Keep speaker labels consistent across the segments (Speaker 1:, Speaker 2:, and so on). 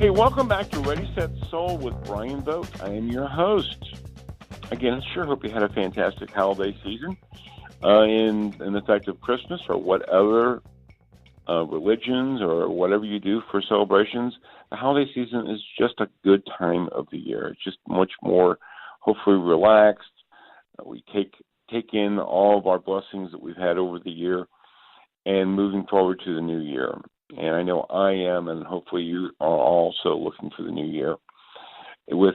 Speaker 1: Hey, welcome back to Ready, Set, Sold with Bryan Vogt. I am your host. Again, I sure hope you had a fantastic holiday season in the fact of Christmas or whatever religions or whatever you do for celebrations. The holiday season is just a good time of the year. It's just much more, hopefully, relaxed. We take in all of our blessings that we've had over the year and moving forward to the new year. And I know I am, and hopefully you are also looking for the new year with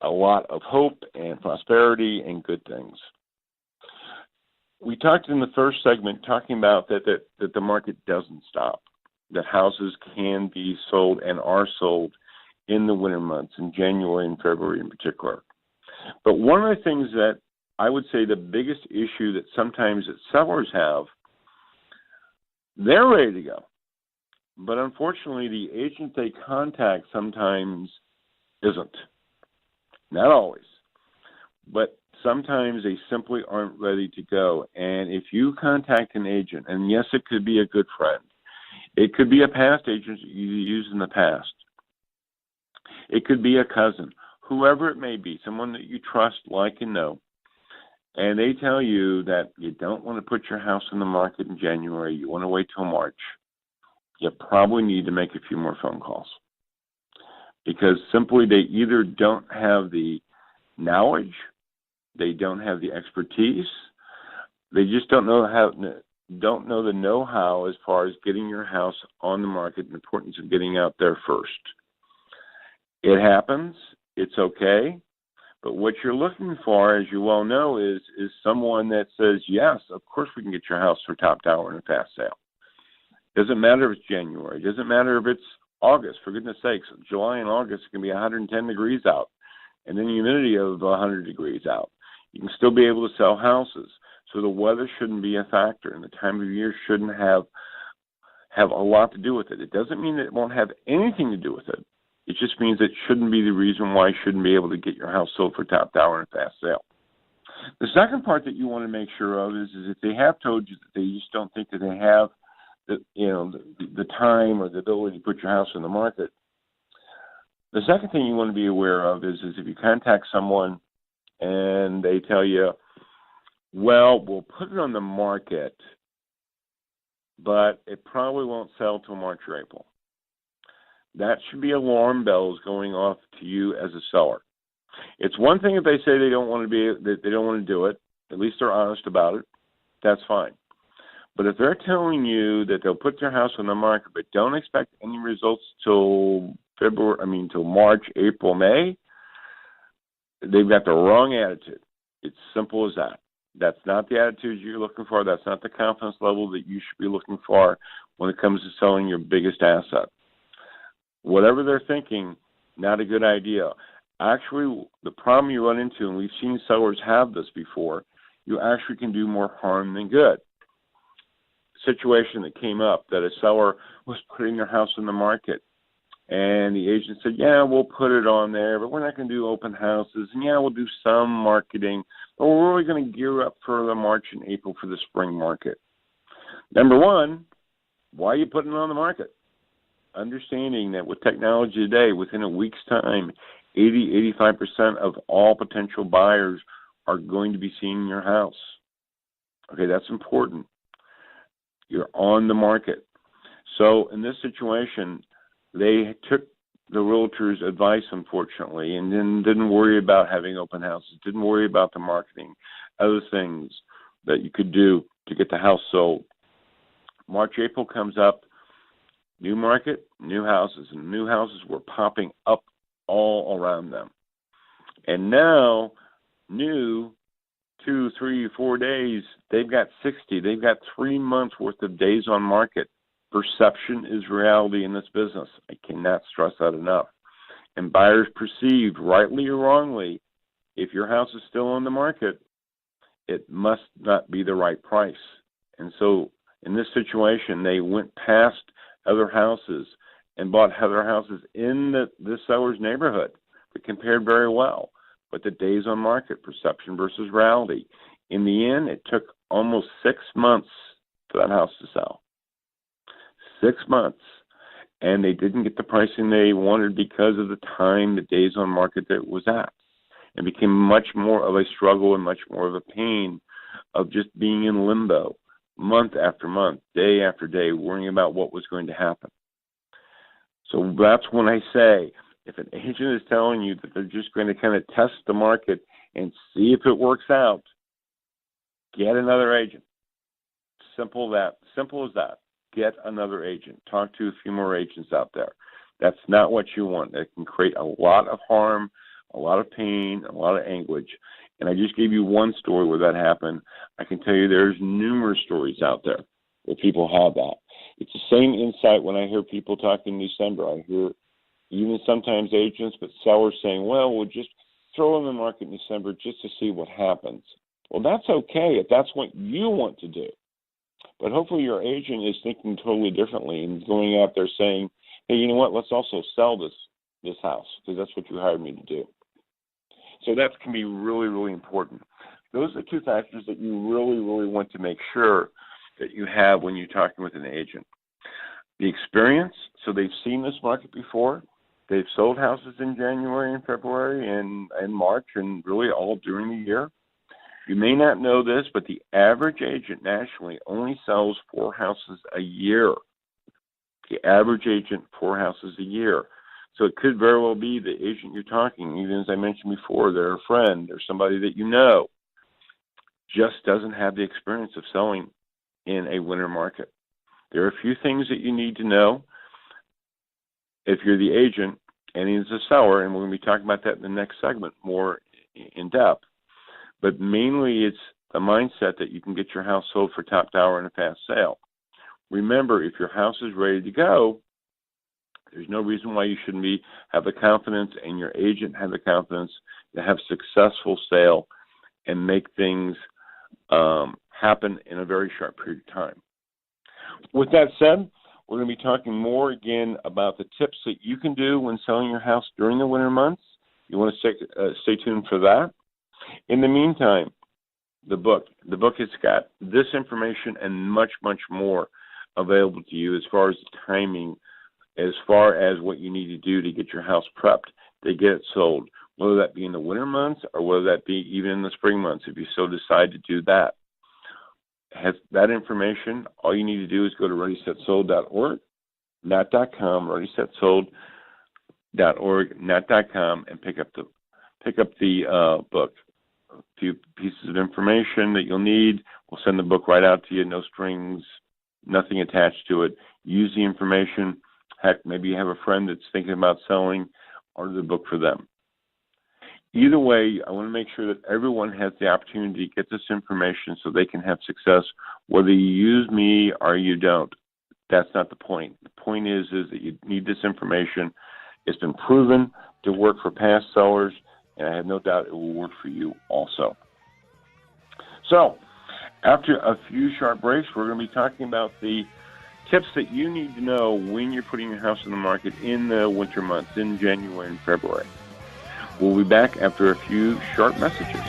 Speaker 1: a lot of hope and prosperity and good things. We talked in the first segment talking about that the market doesn't stop, that houses can be sold and are sold in the winter months, in January and February in particular. But one of the things that I would say the biggest issue that sometimes that sellers have, they're ready to go. But unfortunately, the agent they contact sometimes isn't. Not always. But sometimes they simply aren't ready to go. And if you contact an agent, and yes, it could be a good friend. It could be a past agent that you used in the past. It could be a cousin, whoever it may be, someone that you trust, like, and know. And they tell you that you don't want to put your house on the market in January. You want to wait till March. You probably need to make a few more phone calls because simply they either don't have the knowledge, they don't have the expertise, they just don't know the know-how as far as getting your house on the market and the importance of getting out there first. It happens. It's okay. But what you're looking for, as you well know, is someone that says, yes, of course we can get your house for top dollar in a fast sale. Doesn't matter if it's January. Doesn't matter if it's August. For goodness sakes, July and August can be 110 degrees out, and then humidity of 100 degrees out. You can still be able to sell houses. So the weather shouldn't be a factor, and the time of year shouldn't have a lot to do with it. It doesn't mean that it won't have anything to do with it. It just means it shouldn't be the reason why you shouldn't be able to get your house sold for top dollar in a fast sale. The second part that you want to make sure of is if they have told you that they just don't think that they have the time or the ability to put your house on the market. The second thing you want to be aware of is if you contact someone and they tell you, well, we'll put it on the market, but it probably won't sell till March or April. That should be alarm bells going off to you as a seller. It's one thing if they say they don't want to do it. At least they're honest about it. That's fine. But if they're telling you that they'll put their house on the market but don't expect any results till March, April, May, they've got the wrong attitude. It's simple as that. That's not the attitude you're looking for. That's not the confidence level that you should be looking for when it comes to selling your biggest asset. Whatever they're thinking, not a good idea. Actually, the problem you run into, and we've seen sellers have this before, you actually can do more harm than good. Situation that came up that a seller was putting their house on the market and the agent said, yeah, we'll put it on there, but we're not going to do open houses, and yeah, we'll do some marketing, but we're really going to gear up for the March and April for the spring market. Number one, why are you putting it on the market? Understanding that with technology today, within a week's time, 85% of all potential buyers are going to be seeing your house. Okay, that's important. You're on the market. So in this situation, they took the realtor's advice, unfortunately, and then didn't worry about having open houses, didn't worry about the marketing, other things that you could do to get the house sold. March, April comes up, new market, new houses, and new houses were popping up all around them. And now, new 2, 3, 4 days, they've got 60. They've got 3 months worth of days on market. Perception is reality in this business. I cannot stress that enough. And buyers perceive, rightly or wrongly, if your house is still on the market, it must not be the right price. And so in this situation, they went past other houses and bought other houses in the seller's neighborhood that compared very well. But the days on market, perception versus reality. In the end, it took almost 6 months for that house to sell. 6 months. and they didn't get the pricing they wanted because of the time, the days on market that it was at. It became much more of a struggle and much more of a pain of just being in limbo, month after month, day after day, worrying about what was going to happen. So that's when I say, if an agent is telling you that they're just going to kind of test the market and see if it works out, get another agent. Simple as that. Get another agent. Talk to a few more agents out there. That's not what you want. That can create a lot of harm, a lot of pain, a lot of anguish. And I just gave you one story where that happened. I can tell you there's numerous stories out there where people have that. It's the same insight when I hear people talk in December. I hear even sometimes agents, but sellers saying, well, we'll just throw in the market in December just to see what happens. Well, that's okay if that's what you want to do. But hopefully your agent is thinking totally differently and going out there saying, hey, you know what, let's also sell this house because that's what you hired me to do. So that can be really, really important. Those are two factors that you really, really want to make sure that you have when you're talking with an agent. The experience, so they've seen this market before. They've sold houses in January and February and March and really all during the year. You may not know this, but the average agent nationally only sells 4 houses a year. The average agent, 4 houses a year. So it could very well be the agent you're talking, even as I mentioned before, they're a friend or somebody that you know, just doesn't have the experience of selling in a winter market. There are a few things that you need to know if you're the agent and he's a seller, and we're going to be talking about that in the next segment more in depth. But mainly it's the mindset that you can get your house sold for top dollar in a fast sale. Remember, if your house is ready to go, there's no reason why you shouldn't have the confidence and your agent have the confidence to have a successful sale and make things happen in a very short period of time. With that said, we're going to be talking more again about the tips that you can do when selling your house during the winter months. You want to stay tuned for that. In the meantime, the book has got this information and much, much more available to you as far as the timing, as far as what you need to do to get your house prepped to get it sold, whether that be in the winter months or whether that be even in the spring months, if you so decide to do that. Has that information, all you need to do is go to ReadySetSold.org, not .com, ReadySetSold.org, not .com, and pick up the book. A few pieces of information that you'll need. We'll send the book right out to you, no strings, nothing attached to it. Use the information. Heck, maybe you have a friend that's thinking about selling, order the book for them. Either way, I want to make sure that everyone has the opportunity to get this information so they can have success, whether you use me or you don't. That's not the point. The point is that you need this information. It's been proven to work for past sellers, and I have no doubt it will work for you also. So, after a few short breaks, we're going to be talking about the tips that you need to know when you're putting your house on the market in the winter months, in January and February. We'll be back after a few short messages.